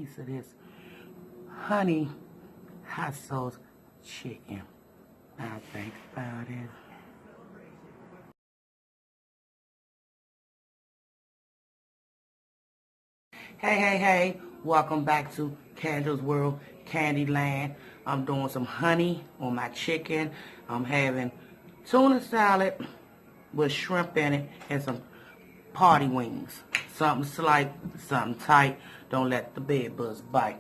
piece of this honey hot sauce chicken. Now think about it. Hey, welcome back to Candle's World, Candyland. I'm doing some honey on my chicken. I'm having tuna salad with shrimp in it and some party wings. Something slight, something tight. Don't let the bed bugs bite.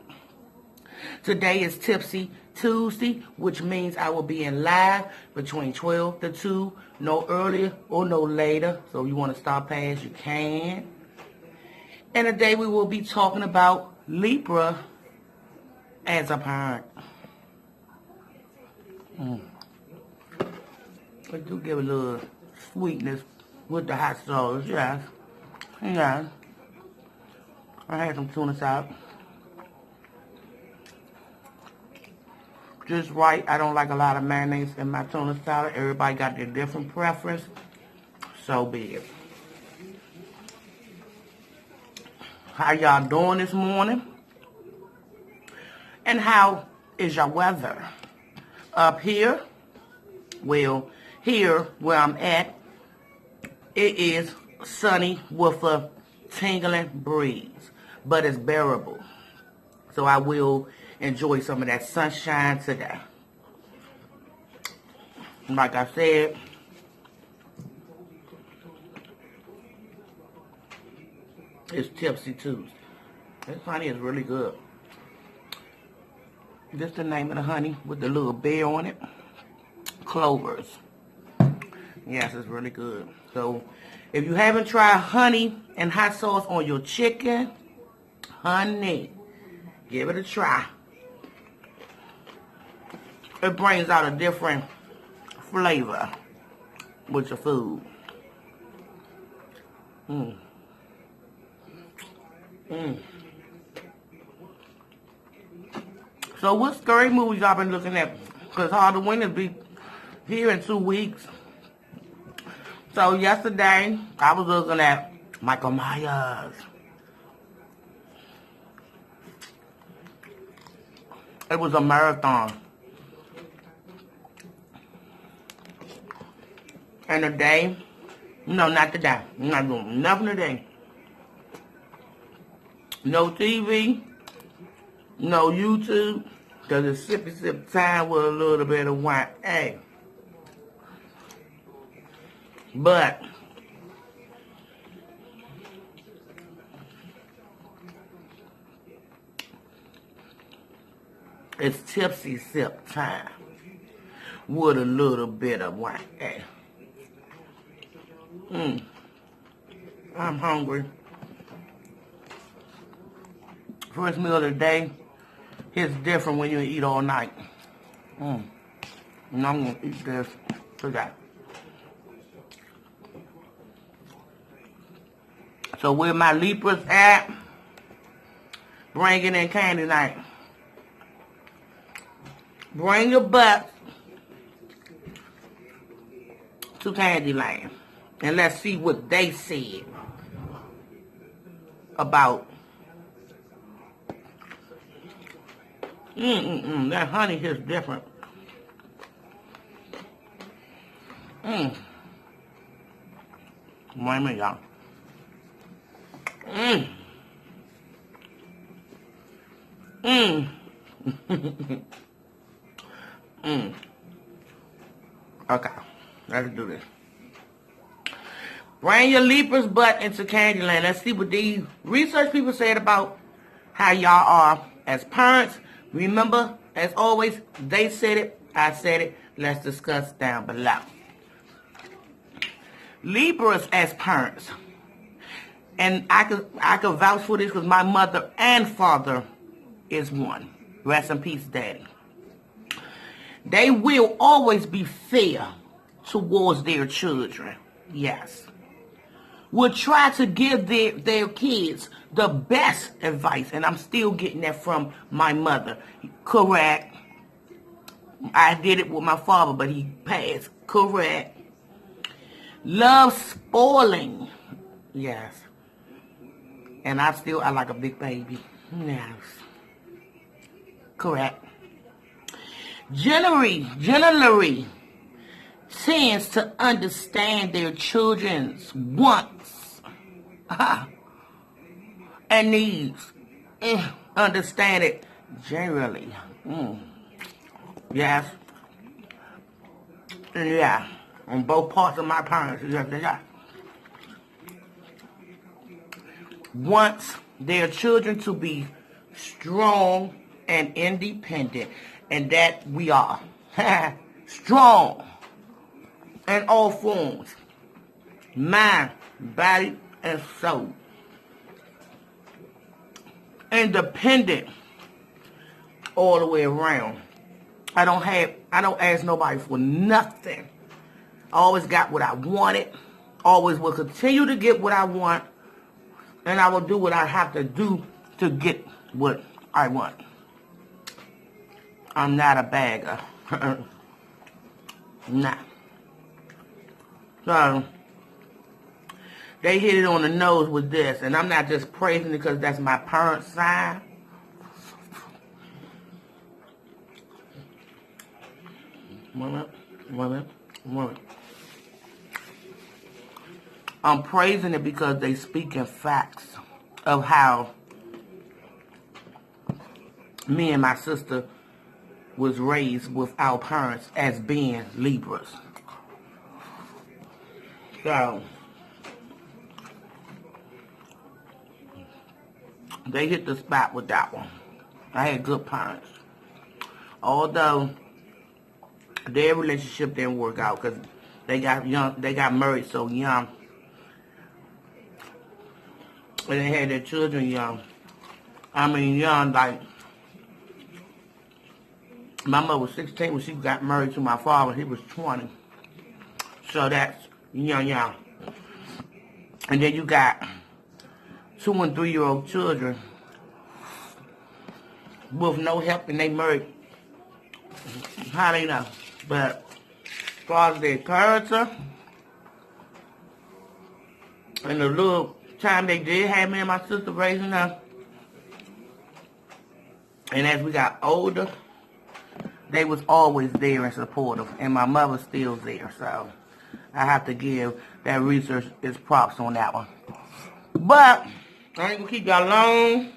Today is Tipsy Tuesday, which means I will be in live between 12 to 2, no earlier or no later. So if you want to stop past, you can. And today we will be talking about Libra as a parent. We do give a little sweetness with the hot sauce, yes. Yeah. I had some tuna salad. Just right. I don't like a lot of mayonnaise in my tuna salad. Everybody got their different preference. So be it. How y'all doing this morning? And how is your weather? Up here, well, here where I'm at, it is sunny with a tingling breeze, but it's bearable. So I will enjoy some of that sunshine today. Like I said, it's Tipsy Tuesday. This honey is really good. This is the name of the honey with the little bear on it. Clovers. Yes, it's really good. So, if you haven't tried honey and hot sauce on your chicken, honey, give it a try. It brings out a different flavor with your food. So what scary movies y'all been looking at? Because Halloween will be here in 2 weeks. So yesterday, I was looking at Michael Myers. It was a marathon. And today, no, not today. I'm not doing nothing today. No TV, no YouTube, because it's sippy sip time with a little bit of wine. Hey. But it's tipsy sip time with a little bit of wine. Hey. I'm hungry. First meal of the day is different when you eat all night. And I'm going to eat this today. So where my Libras at, bringing in candy night. Bring your butt to Candyland. And let's see what they said about that honey is different. Wait a minute, y'all. Okay, let's do this. Bring your Libra's butt into Candyland. Let's see what these research people said about how y'all are as parents. Remember, as always, they said it, I said it. Let's discuss down below. Libras as parents. And I could vouch for this because my mother and father is one. Rest in peace, Daddy. They will always be fair towards their children. Yes. Will try to give their kids the best advice. And I'm still getting that from my mother. Correct. I did it with my father, but he passed. Correct. Love spoiling. Yes. And I like a big baby. Yes. Correct. Generally tends to understand their children's wants and needs. Understand it generally. Yes. Yeah. On both parts of my parents. Yes. Wants their children to be strong and independent. And that we are. Strong in all forms. Mind, body, and soul. Independent all the way around. I don't ask nobody for nothing. I always got what I wanted. Always will continue to get what I want. And I will do what I have to do to get what I want. I'm not a bagger. Nah. So, they hit it on the nose with this. And I'm not just praising it because that's my parents' side. Women. I'm praising it because they speak in facts of how me and my sister was raised with our parents as being Libras. So, they hit the spot with that one. I had good parents. Although their relationship didn't work out because they got married so young. And they had their children young. I mean young, like my mother was 16 when she got married to my father. He was 20. So that's young. And then you got 2- and 3-year-old children with no help, and they married. How they know? But as far as their character and the little time they did have me and my sister raising them, and as we got older, they was always there and supportive, and my mother's still there, so I have to give that research its props on that one. But I ain't gonna keep y'all long.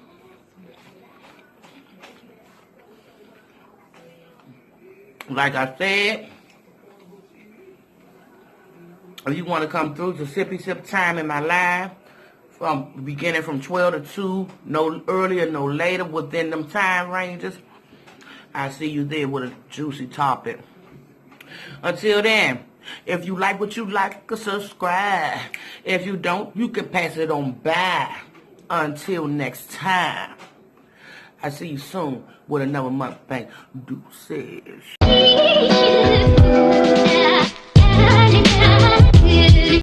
Like I said, if you want to come through to sippy sip time in my live, beginning from 12 to 2, no earlier, no later, within them time ranges, I see you there with a juicy topic. Until then, if you like what you like, subscribe. If you don't, you can pass it on by. Until next time, I see you soon with another mukbang. Deuces.